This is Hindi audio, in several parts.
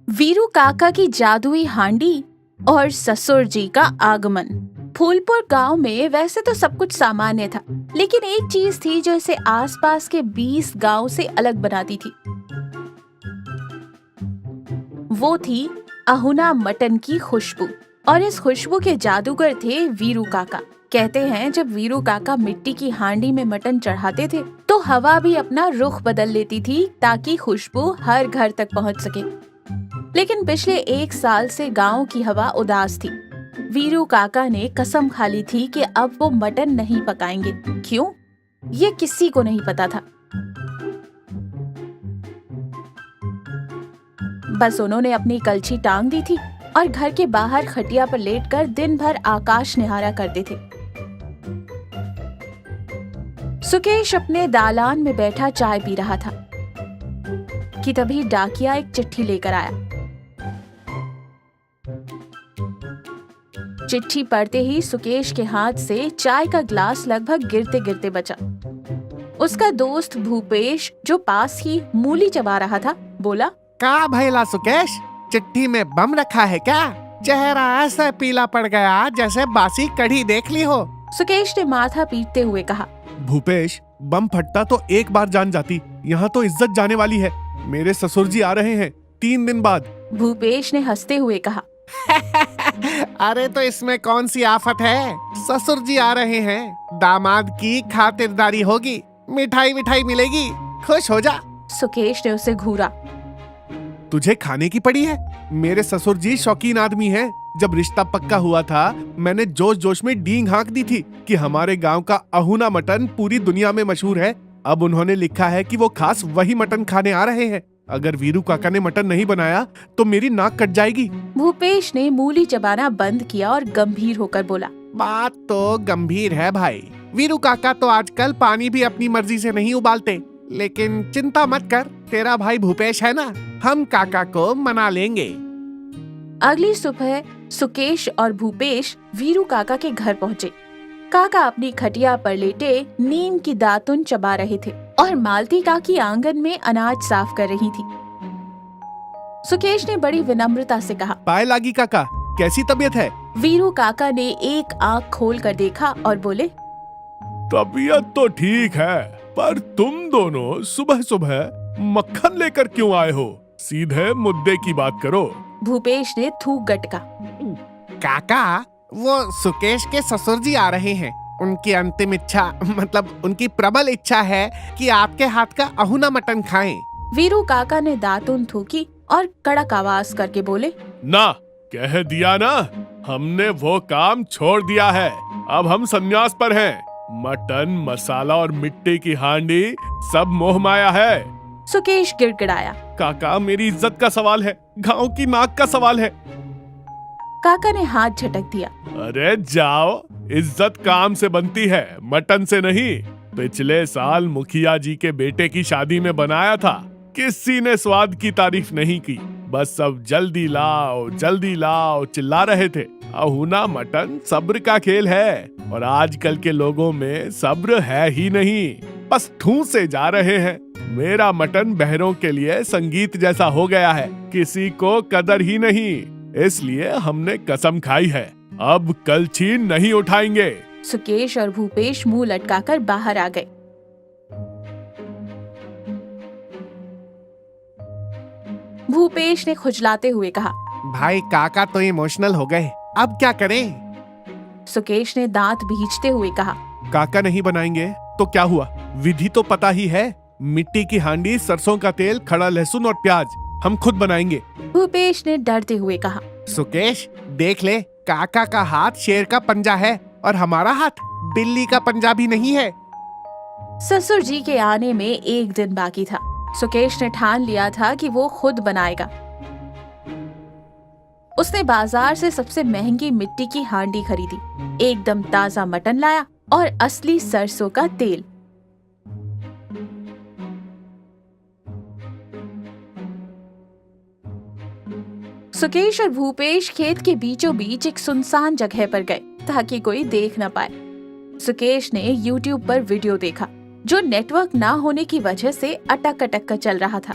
वीरू काका की जादुई हांडी और ससुर जी का आगमन। फूलपुर गांव में वैसे तो सब कुछ सामान्य था, लेकिन एक चीज थी जो इसे आसपास के 20 गांव से अलग बनाती थी। वो थी अहुना मटन की खुशबू। और इस खुशबू के जादूगर थे वीरू काका। कहते हैं जब वीरू काका मिट्टी की हांडी में मटन चढ़ाते थे तो हवा भी अपना रुख बदल लेती थी ताकि खुशबू हर घर तक पहुंच सके। लेकिन पिछले 1 साल से गांव की हवा उदास थी। वीरू काका ने कसम खा ली थी कि अब वो मटन नहीं पकाएंगे। क्यों? ये किसी को नहीं पता था। बस उन्होंने अपनी कलछी टांग दी थी और घर के बाहर खटिया पर लेटकर दिन भर आकाश निहारा करते थे। सुकेश अपने दालान में बैठा चाय पी रहा था कि तभी डाकिया एक चिट्ठी लेकर आया। चिट्ठी पढ़ते ही सुकेश के हाथ से चाय का ग्लास लगभग गिरते गिरते बचा। उसका दोस्त भूपेश, जो पास ही मूली चबा रहा था, बोला, का भैला सुकेश, चिट्ठी में बम रखा है क्या? चेहरा ऐसा पीला पड़ गया जैसे बासी कढ़ी देख ली हो। सुकेश ने माथा पीटते हुए कहा, भूपेश, बम फटता तो एक बार जान जाती, यहाँ तो इज्जत जाने वाली है। मेरे ससुर जी आ रहे हैं 3 दिन बाद। भूपेश ने हंसते हुए कहा, अरे तो इसमें कौन सी आफत है? ससुर जी आ रहे हैं, दामाद की खातिरदारी होगी, मिठाई मिठाई मिलेगी, खुश हो जा। सुकेश ने उसे घूरा। तुझे खाने की पड़ी है? मेरे ससुर जी शौकीन आदमी हैं। जब रिश्ता पक्का हुआ था मैंने जोश जोश में डींग हाँक दी थी कि हमारे गांव का अहुना मटन पूरी दुनिया में मशहूर है। अब उन्होंने लिखा है कि वो खास वही मटन खाने आ रहे हैं। अगर वीरू काका ने मटन नहीं बनाया तो मेरी नाक कट जाएगी। भूपेश ने मूली चबाना बंद किया और गंभीर होकर बोला, बात तो गंभीर है भाई। वीरू काका तो आजकल पानी भी अपनी मर्जी से नहीं उबालते, लेकिन चिंता मत कर, तेरा भाई भूपेश है ना, हम काका को मना लेंगे। अगली सुबह सुकेश और भूपेश वीरू काका के घर पहुंचे। काका अपनी खटिया पर लेटे नीम की दातुन चबा रहे थे और मालती काकी आंगन में अनाज साफ कर रही थी। सुकेश ने बड़ी विनम्रता से कहा, पाए लागी काका, कैसी तबीयत है? वीरू काका ने एक आंख खोल कर देखा और बोले, तबीयत तो ठीक है, पर तुम दोनों सुबह सुबह मक्खन लेकर क्यों आए हो? सीधे मुद्दे की बात करो। भूपेश ने थूक गटका। काका, वो सुकेश के ससुर जी आ रहे हैं। उनकी अंतिम इच्छा, मतलब उनकी प्रबल इच्छा है कि आपके हाथ का अहुना मटन खाएं। वीरू काका ने दातुन थूकी और कड़क आवाज करके बोले, ना, कह दिया ना, हमने वो काम छोड़ दिया है। अब हम संन्यास पर हैं। मटन, मसाला और मिट्टी की हांडी सब मोह माया है। सुकेश गिड़गिड़ाया। काका, मेरी इज्जत का सवाल है, गांव की नाक का सवाल है। काका ने हाथ झटक दिया। अरे जाओ, इज्जत काम से बनती है, मटन से नहीं। पिछले साल मुखिया जी के बेटे की शादी में बनाया था, किसी ने स्वाद की तारीफ नहीं की। बस सब जल्दी लाओ चिल्ला रहे थे। अहुना मटन सब्र का खेल है और आजकल के लोगों में सब्र है ही नहीं, बस ठूंसे जा रहे हैं। मेरा मटन बहरों के लिए संगीत जैसा हो गया है, किसी को कदर ही नहीं। इसलिए हमने कसम खाई है, अब कलछी नहीं उठाएंगे। सुकेश और भूपेश मुंह लटकाकर बाहर आ गए। भूपेश ने खुजलाते हुए कहा, भाई काका तो इमोशनल हो गए, अब क्या करें? सुकेश ने दांत भींचते हुए कहा, काका नहीं बनाएंगे तो क्या हुआ? विधि तो पता ही है। मिट्टी की हांडी, सरसों का तेल, खड़ा लहसुन और प्याज हम खुद बनाएंगे। भूपेश ने डरते हुए कहा, सुकेश, देख ले, काका का हाथ शेर का पंजा है और हमारा हाथ बिल्ली का पंजा भी नहीं है। ससुर जी के आने में 1 दिन बाकी था। सुकेश ने ठान लिया था कि वो खुद बनाएगा। उसने बाजार से सबसे महंगी मिट्टी की हांडी खरीदी, एकदम ताजा मटन लाया और असली सरसों का तेल। सुकेश और भूपेश खेत के बीचों बीच एक सुनसान जगह पर गए ताकि कोई देख न पाए। सुकेश ने YouTube पर वीडियो देखा जो नेटवर्क ना होने की वजह से अटक अटक कर चल रहा था।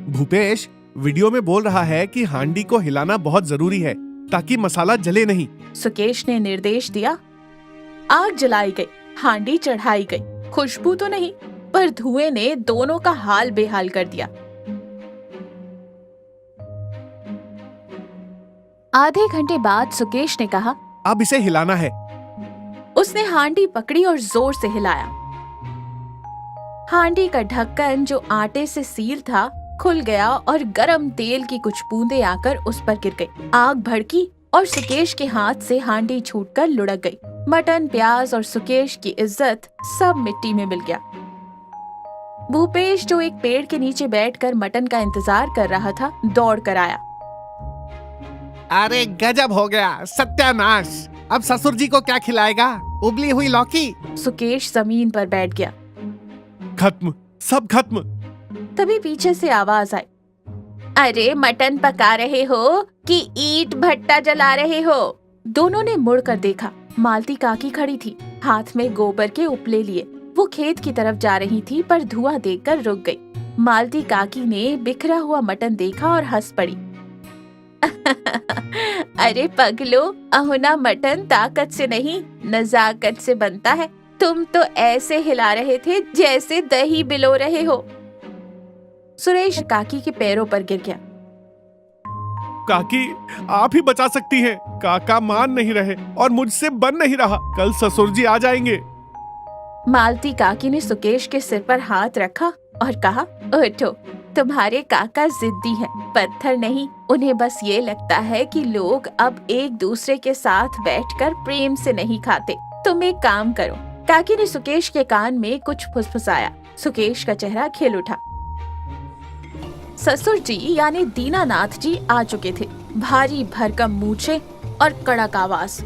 भूपेश, वीडियो में बोल रहा है कि हांडी को हिलाना बहुत जरूरी है ताकि मसाला जले नहीं। सुकेश ने निर्देश दिया। आग जलाई गई, हांडी चढ़ाई गई। खुशबू तो नहीं, पर धुएं ने दोनों का हाल बेहाल कर दिया। आधे घंटे बाद सुकेश ने कहा, अब इसे हिलाना है। उसने हांडी पकड़ी और जोर से हिलाया। हांडी का ढक्कन जो आटे से सील था खुल गया और गरम तेल की कुछ बूंदें आकर उस पर गिर गई। आग भड़की और सुकेश के हाथ से हांडी छूटकर लुढ़क गई। मटन, प्याज और सुकेश की इज्जत सब मिट्टी में मिल गया। भूपेश, जो एक पेड़ के नीचे बैठकर मटन का इंतजार कर रहा था, दौड़ कर आया। अरे गजब हो गया, सत्यानाश। अब ससुर जी को क्या खिलाएगा? उबली हुई लौकी। सुकेश जमीन पर बैठ गया। खत्म, सब खत्म। तभी पीछे से आवाज आई, अरे मटन पका रहे हो कि ईंट भट्टा जला रहे हो? दोनों ने मुड़कर देखा। मालती काकी खड़ी थी, हाथ में गोबर के उपले लिए। वो खेत की तरफ जा रही थी, पर धुआं देखकर रुक गई। मालती काकी ने बिखरा हुआ मटन देखा और हंस पड़ी। अरे पगलो, अहुना मटन ताकत से नहीं, नजाकत से बनता है। तुम तो ऐसे हिला रहे थे जैसे दही बिलो रहे हो। सुरेश काकी के पैरों पर गिर गया। काकी, आप ही बचा सकती हैं। काका मान नहीं रहे और मुझसे बन नहीं रहा। कल ससुर जी आ जाएंगे। मालती काकी ने सुकेश के सिर पर हाथ रखा और कहा, उठो, तुम्हारे काका जिद्दी हैं, पत्थर नहीं। उन्हें बस ये लगता है कि लोग अब एक दूसरे के साथ बैठकर प्रेम से नहीं खाते। तुम एक काम करो। काकी ने सुकेश के कान में कुछ फुसफुसाया। सुकेश का चेहरा खिल उठा। ससुर जी यानी दीनानाथ जी आ चुके थे। भारी भरकम मूछें और कड़क आवाज।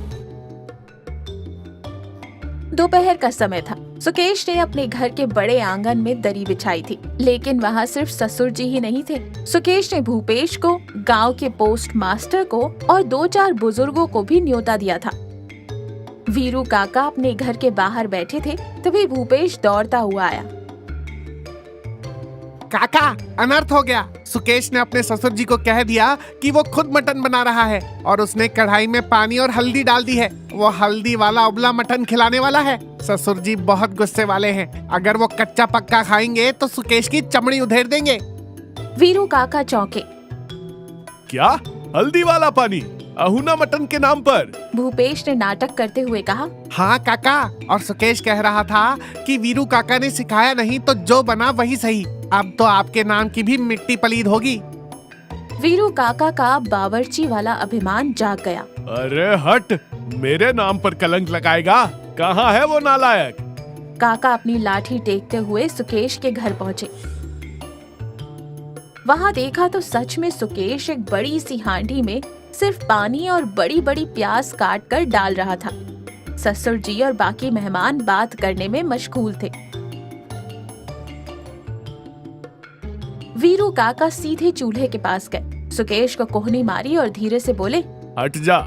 दोपहर का समय था। सुकेश ने अपने घर के बड़े आंगन में दरी बिछाई थी, लेकिन वहाँ सिर्फ ससुर जी ही नहीं थे। सुकेश ने भूपेश को, गांव के पोस्ट मास्टर को और 2-4 बुजुर्गों को भी न्योता दिया था। वीरू काका अपने घर के बाहर बैठे थे, तभी भूपेश दौड़ता हुआ आया। काका, अनर्थ हो गया। सुकेश ने अपने ससुर जी को कह दिया कि वो खुद मटन बना रहा है और उसने कढ़ाई में पानी और हल्दी डाल दी है। वो हल्दी वाला उबला मटन खिलाने वाला है। ससुर जी बहुत गुस्से वाले हैं। अगर वो कच्चा पक्का खाएंगे तो सुकेश की चमड़ी उधेड़ देंगे। वीरू काका चौंके। क्या? हल्दी वाला पानी अहुना मटन के नाम पर? भूपेश ने नाटक करते हुए कहा। हाँ काका, और सुकेश कह रहा था कि वीरू काका ने सिखाया नहीं तो जो बना वही सही। अब तो आपके नाम की भी मिट्टी पलीद होगी। वीरू काका का बावर्ची वाला अभिमान जाग गया। अरे हट, मेरे नाम पर कलंक लगाएगा? कहाँ है वो नालायक? काका अपनी लाठी टेकते हुए सुकेश के घर पहुँचे। वहाँ देखा तो सच में सुकेश एक बड़ी सी हांडी में सिर्फ पानी और बड़ी बड़ी प्याज काट कर डाल रहा था। ससुर जी और बाकी मेहमान बात करने में मशगूल थे। वीरू काका सीधे चूल्हे के पास गए, सुकेश को कोहनी मारी और धीरे से बोले, हट जा,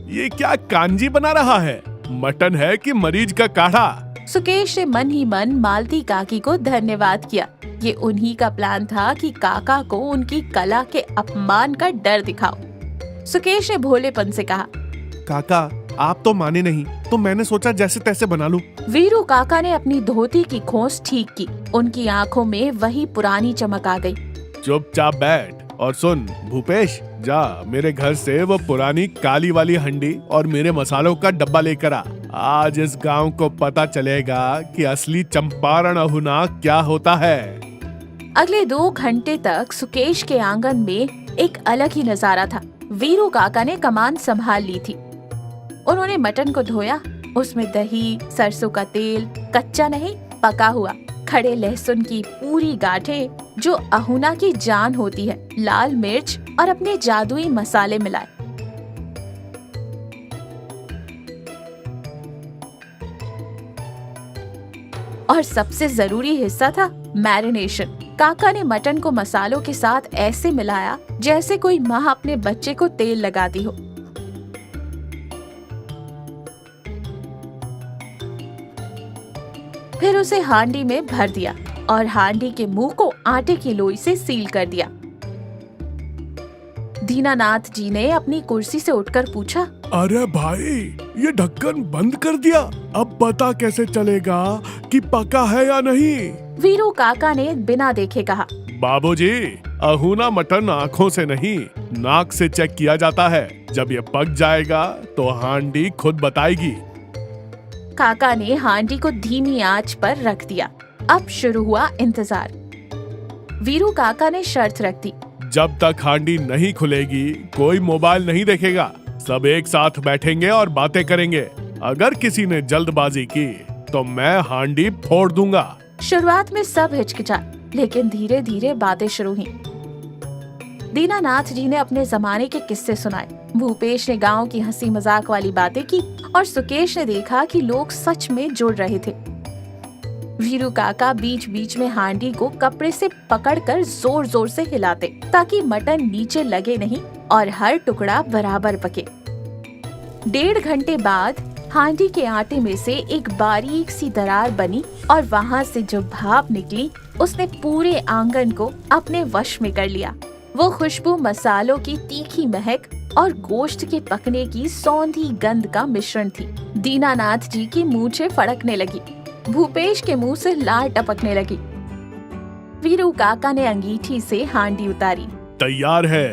ये क्या कांजी बना रहा है? मटन है कि मरीज का काढ़ा? सुकेश ने मन ही मन मालती काकी को धन्यवाद किया। ये उन्हीं का प्लान था कि काका को उनकी कला के अपमान का डर दिखाओ। सुकेश ने भोलेपन से कहा, काका आप तो माने नहीं, तो मैंने सोचा जैसे तैसे बना लूं। वीरू काका ने अपनी धोती की खोंस ठीक की। उनकी आंखों में वही पुरानी चमक आ गई। चुपचाप बैठ और सुन। भूपेश, जा मेरे घर से वो पुरानी काली वाली हंडी और मेरे मसालों का डब्बा लेकर आ। आज इस गांव को पता चलेगा कि असली चंपारण अहुना क्या होता है। अगले 2 घंटे तक सुकेश के आंगन में एक अलग ही नजारा था। वीरू काका ने कमान संभाल ली थी। उन्होंने मटन को धोया, उसमें दही, सरसों का तेल, कच्चा नहीं पका हुआ, खड़े लहसुन की पूरी गांठें जो अहुना की जान होती है, लाल मिर्च और अपने जादुई मसाले मिलाए। और सबसे जरूरी हिस्सा था मैरिनेशन। काका ने मटन को मसालों के साथ ऐसे मिलाया जैसे कोई माँ अपने बच्चे को तेल लगाती हो। फिर उसे हांडी में भर दिया और हांडी के मुंह को आटे की लोई से सील कर दिया। दीनानाथ जी ने अपनी कुर्सी से उठकर पूछा, अरे भाई, ये ढक्कन बंद कर दिया, अब पता कैसे चलेगा कि पका है या नहीं? वीरू काका ने बिना देखे कहा, बाबूजी, अहूना मटन आँखों से नहीं, नाक से चेक किया जाता है। जब ये पक जाएगा तो हांडी खुद बताएगी। काका ने हांडी को धीमी आंच पर रख दिया। अब शुरू हुआ इंतजार। वीरू काका ने शर्त रख दी, जब तक हांडी नहीं खुलेगी कोई मोबाइल नहीं देखेगा। सब एक साथ बैठेंगे और बातें करेंगे। अगर किसी ने जल्दबाजी की तो मैं हांडी फोड़ दूंगा। शुरुआत में सब हिचकिचाए, लेकिन धीरे धीरे बातें शुरू हुई। दीनानाथ जी ने अपने जमाने के किस्से सुनाए, भूपेश ने गांव की हंसी मजाक वाली बातें की और सुकेश ने देखा कि लोग सच में जुड़ रहे थे। वीरू काका बीच बीच में हांडी को कपड़े से पकड़कर जोर जोर से हिलाते ताकि मटन नीचे लगे नहीं और हर टुकड़ा बराबर पके। 1.5 घंटे बाद हांडी के आटे में से एक बारीक सी दरार बनी और वहाँ से जो भाप निकली उसने पूरे आंगन को अपने वश में कर लिया। वो खुशबू मसालों की तीखी महक और गोश्त के पकने की सौंधी गंध का मिश्रण थी। दीनानाथ जी की मूंछें फड़कने लगी, भूपेश के मुंह से लार टपकने लगी। वीरू काका ने अंगीठी से हांडी उतारी। तैयार है।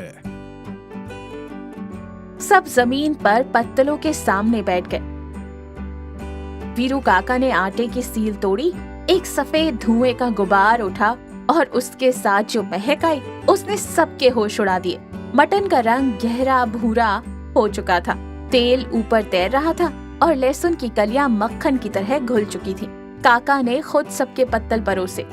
सब जमीन पर पत्तलों के सामने बैठ गए। वीरू काका ने आटे की सील तोड़ी, एक सफेद धुएं का गुबार उठा और उसके साथ जो महक आई उसने सबके होश उड़ा दिए। मटन का रंग गहरा भूरा हो चुका था, तेल ऊपर तैर रहा था और लहसुन की कलियां मक्खन की तरह घुल चुकी थीं। काका ने खुद सबके पत्तल परोसे।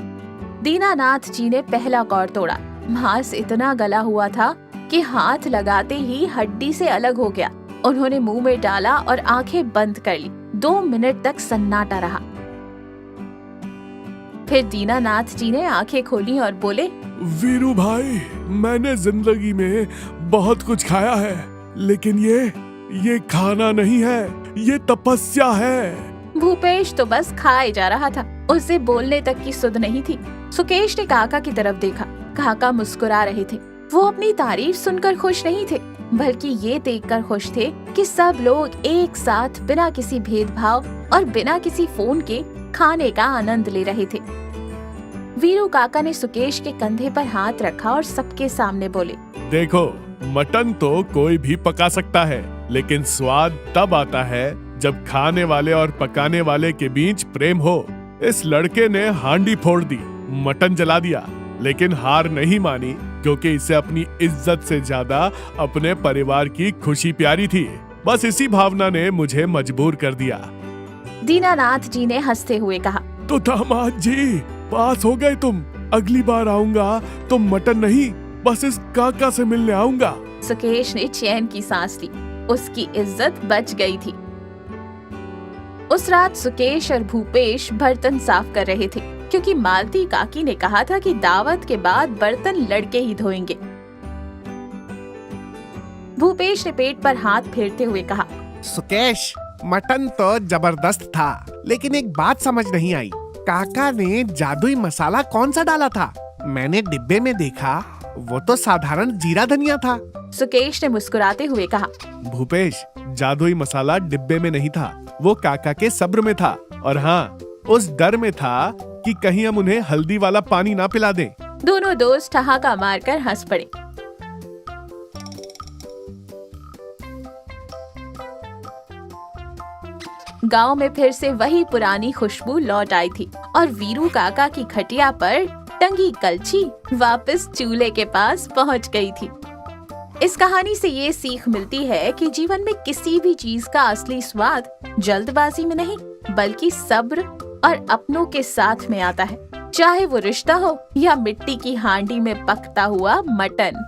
दीनानाथ जी ने पहला कौर तोड़ा। मांस इतना गला हुआ था कि हाथ लगाते ही हड्डी से अलग हो गया। उन्होंने मुंह में डाला और आंखें बंद कर ली। 2 मिनट तक सन्नाटा रहा। फिर दीनानाथ जी ने आंखें खोली और बोले, वीरू भाई, मैंने जिंदगी में बहुत कुछ खाया है, लेकिन ये खाना नहीं है, ये तपस्या है। भूपेश तो बस खाए जा रहा था, उसे बोलने तक की सुध नहीं थी। सुकेश ने काका की तरफ देखा। काका मुस्कुरा रहे थे। वो अपनी तारीफ सुनकर खुश नहीं थे, बल्कि ये देखकर खुश थे कि सब लोग एक साथ बिना किसी भेदभाव और बिना किसी फोन के खाने का आनंद ले रहे थे। वीरू काका ने सुकेश के कंधे पर हाथ रखा और सबके सामने बोले, देखो, मटन तो कोई भी पका सकता है, लेकिन स्वाद तब आता है जब खाने वाले और पकाने वाले के बीच प्रेम हो। इस लड़के ने हांडी फोड़ दी, मटन जला दिया, लेकिन हार नहीं मानी, क्योंकि इसे अपनी इज्जत से ज्यादा अपने परिवार की खुशी प्यारी थी। बस इसी भावना ने मुझे मजबूर कर दिया। दीनानाथ जी ने हंसते हुए कहा, तो दामाद जी, पास हो गए तुम। अगली बार आऊंगा तो मटन नहीं, बस इस काका से मिलने आऊंगा। सुकेश ने चैन की सांस ली, उसकी इज्जत बच गई थी। उस रात सुकेश और भूपेश बर्तन साफ कर रहे थे, क्योंकि मालती काकी ने कहा था कि दावत के बाद बर्तन लड़के ही धोएंगे। भूपेश ने पेट पर हाथ फेरते हुए कहा, सुकेश, मटन तो जबरदस्त था, लेकिन एक बात समझ नहीं आई। काका ने जादुई मसाला कौन सा डाला था? मैंने डिब्बे में देखा, वो तो साधारण जीरा धनिया था। सुकेश ने मुस्कुराते हुए कहा, भूपेश, जादुई मसाला डिब्बे में नहीं था, वो काका के सब्र में था। और हाँ, उस डर में था कि कहीं हम उन्हें हल्दी वाला पानी ना पिला दें। दोनों दोस्त ठहाका मारकर हंस पड़े। गांव में फिर से वही पुरानी खुशबू लौट आई थी और वीरू काका की खटिया पर टंगी कलछी वापस चूल्हे के पास पहुंच गई थी। इस कहानी से ये सीख मिलती है कि जीवन में किसी भी चीज का असली स्वाद जल्दबाजी में नहीं, बल्कि सब्र और अपनों के साथ में आता है, चाहे वो रिश्ता हो या मिट्टी की हांडी में पकता हुआ मटन।